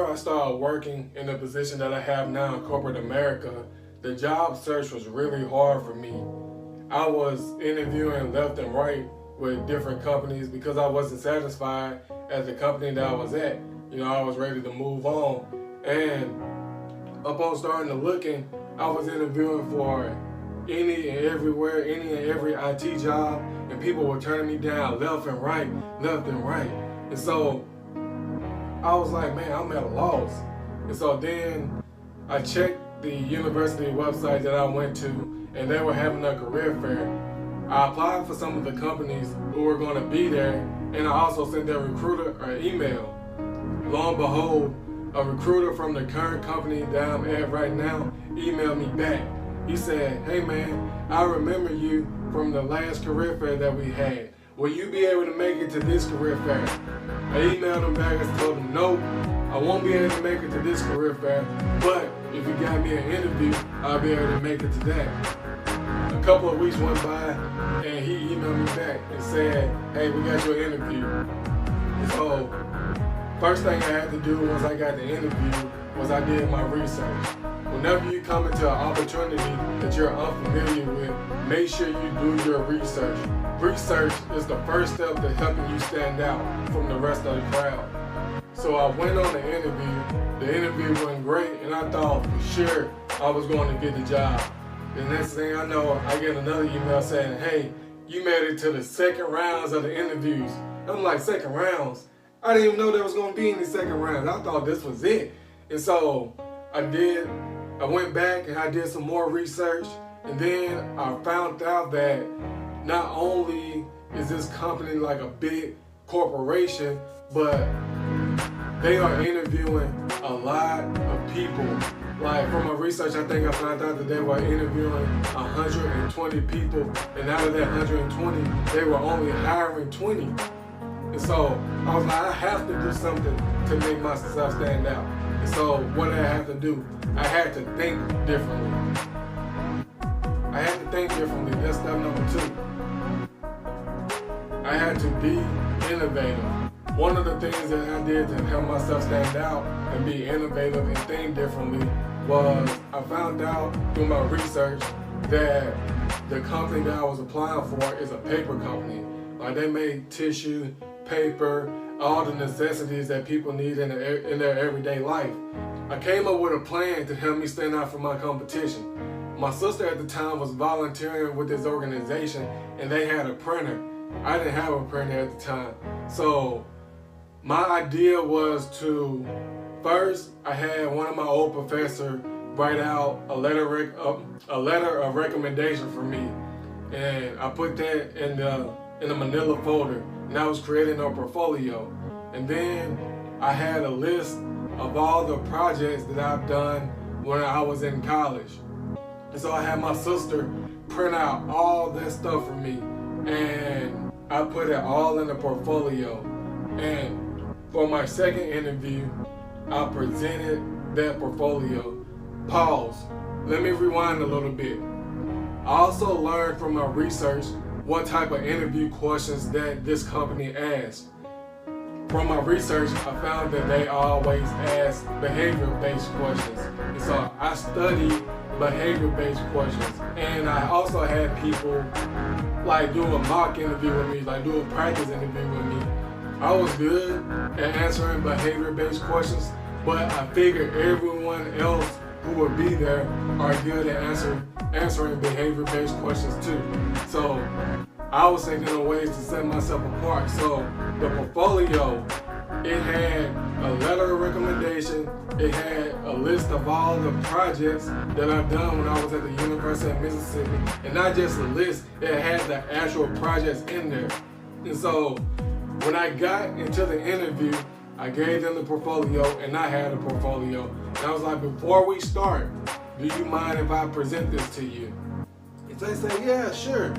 I started working in the position that I have now in corporate America, the job search was really hard for me. I was interviewing left and right with different companies because I wasn't satisfied at the company that I was at. I was ready to move on. And upon starting to looking, I was interviewing for any and everywhere, any and every IT job, and people were turning me down left and right, left and right. And so I was like, man, I'm at a loss. And so then I checked the university website that I went to, and they were having a career fair. I applied for some of the companies who were going to be there, and I also sent their recruiter an email. Lo and behold, a recruiter from the current company that I'm at right now emailed me back. He said, hey man, I remember you from the last career fair that we had. Will you be able to make it to this career fair? I emailed him back and told him, no, I won't be able to make it to this career fair, but if you got me an interview, I'll be able to make it to that. A couple of weeks went by, and he emailed me back and said, hey, we got your interview. And so, first thing I had to do once I got the interview was I did my research. Whenever you come into an opportunity that you're unfamiliar with, make sure you do your research. Research is the first step to helping you stand out from the rest of the crowd. So I went on the interview. The interview went great, and I thought for sure I was going to get the job. The next thing I know, I get another email saying, hey, you made it to the second rounds of the interviews. I'm like, second rounds? I didn't even know there was going to be any second rounds. I thought this was it. And so I went back and I did some more research, and then I found out that not only is this company like a big corporation, but they are interviewing a lot of people. Like from my research, I think I found out that they were interviewing 120 people, and out of that 120, they were only hiring 20. And so I was like, I have to do something to make myself stand out. And so what did I have to do? I had to think differently. I had to think differently. That's step number 2. I had to be innovative. One of the things that I did to help myself stand out and be innovative and think differently was I found out through my research that the company that I was applying for is a paper company. Like they make tissue, paper, all the necessities that people need in their everyday life. I came up with a plan to help me stand out from my competition. My sister at the time was volunteering with this organization, and they had a printer. I didn't have a printer at the time. So my idea was to, first I had one of my old professors write out a letter of recommendation for me, and I put that in the manila folder, and I was creating a portfolio. And then I had a list of all the projects that I've done when I was in college. And so I had my sister print out all that stuff for me, and I put it all in the portfolio. And for my second interview, I presented that portfolio. Pause. Let me rewind a little bit. I also learned from my research what type of interview questions that this company asked. From my research, I found that they always ask behavior-based questions. And so I studied behavior-based questions. And I also had people like do a mock interview with me, like do a practice interview with me. I was good at answering behavior-based questions, but I figured everyone else who would be there are good at answering behavior-based questions too. So I was thinking of ways to set myself apart. So the portfolio, it had a letter of recommendation, it had a list of all the projects that I've done when I was at the University of Mississippi, and not just a list, it had the actual projects in there. And so when I got into the interview, I gave them the portfolio, and I had a portfolio. And I was like, before we start, do you mind if I present this to you? If they say, yeah, sure.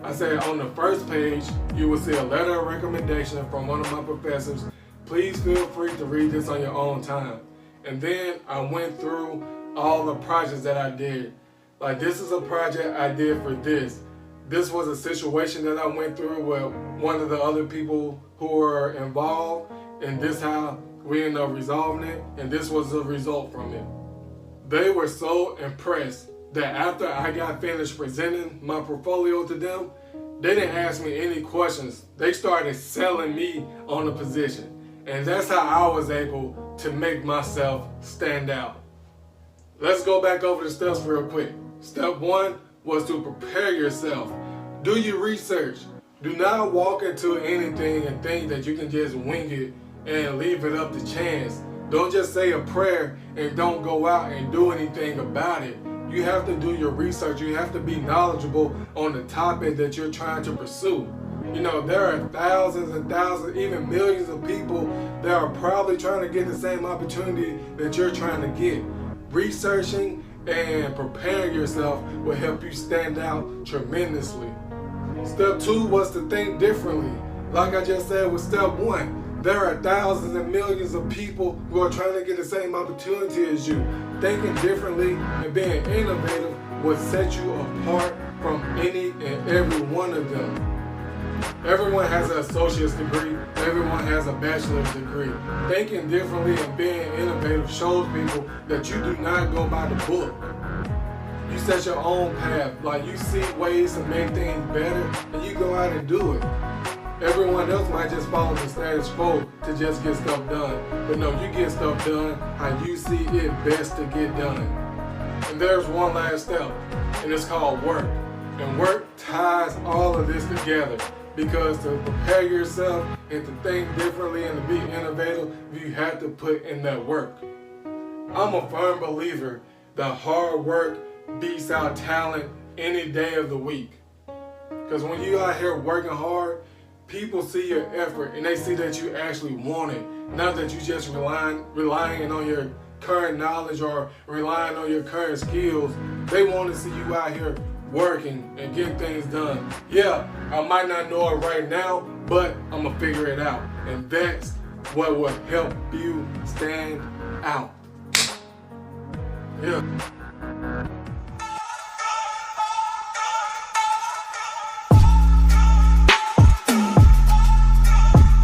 I said, on the first page, you will see a letter of recommendation from one of my professors. Please feel free to read this on your own time. And then I went through all the projects that I did. Like, this is a project I did for this. This was a situation that I went through with one of the other people who were involved, and this how We ended up resolving it, and this was the result from it. They were so impressed that after I got finished presenting my portfolio to them, they didn't ask me any questions. They started selling me on the position. And that's how I was able to make myself stand out. Let's go back over the steps real quick. Step 1 was to prepare yourself. Do your research. Do not walk into anything and think that you can just wing it and leave it up to chance. Don't just say a prayer and don't go out and do anything about it. You have to do your research. You have to be knowledgeable on the topic that you're trying to pursue. You know, there are thousands and thousands, even millions of people that are probably trying to get the same opportunity that you're trying to get. Researching and preparing yourself will help you stand out tremendously. Step 2 was to think differently. Like I just said with step 1, there are thousands and millions of people who are trying to get the same opportunity as you. Thinking differently and being innovative will set you apart from any and every one of them. Everyone has an associate's degree. Everyone has a bachelor's degree. Thinking differently and being innovative shows people that you do not go by the book. You set your own path. Like, you see ways to make things better and you go out and do it. Everyone else might just follow the status quo to just get stuff done. But no, you get stuff done how you see it best to get done. And there's one last step, and it's called work. And work ties all of this together. Because to prepare yourself and to think differently and to be innovative, you have to put in that work. I'm a firm believer that hard work beats out talent any day of the week. Because when you out here working hard, people see your effort and they see that you actually want it. Not that you just relying on your current knowledge or relying on your current skills. They want to see you out here working and getting things done. Yeah, I might not know it right now, but I'm gonna figure it out. And that's what will help you stand out. Yeah.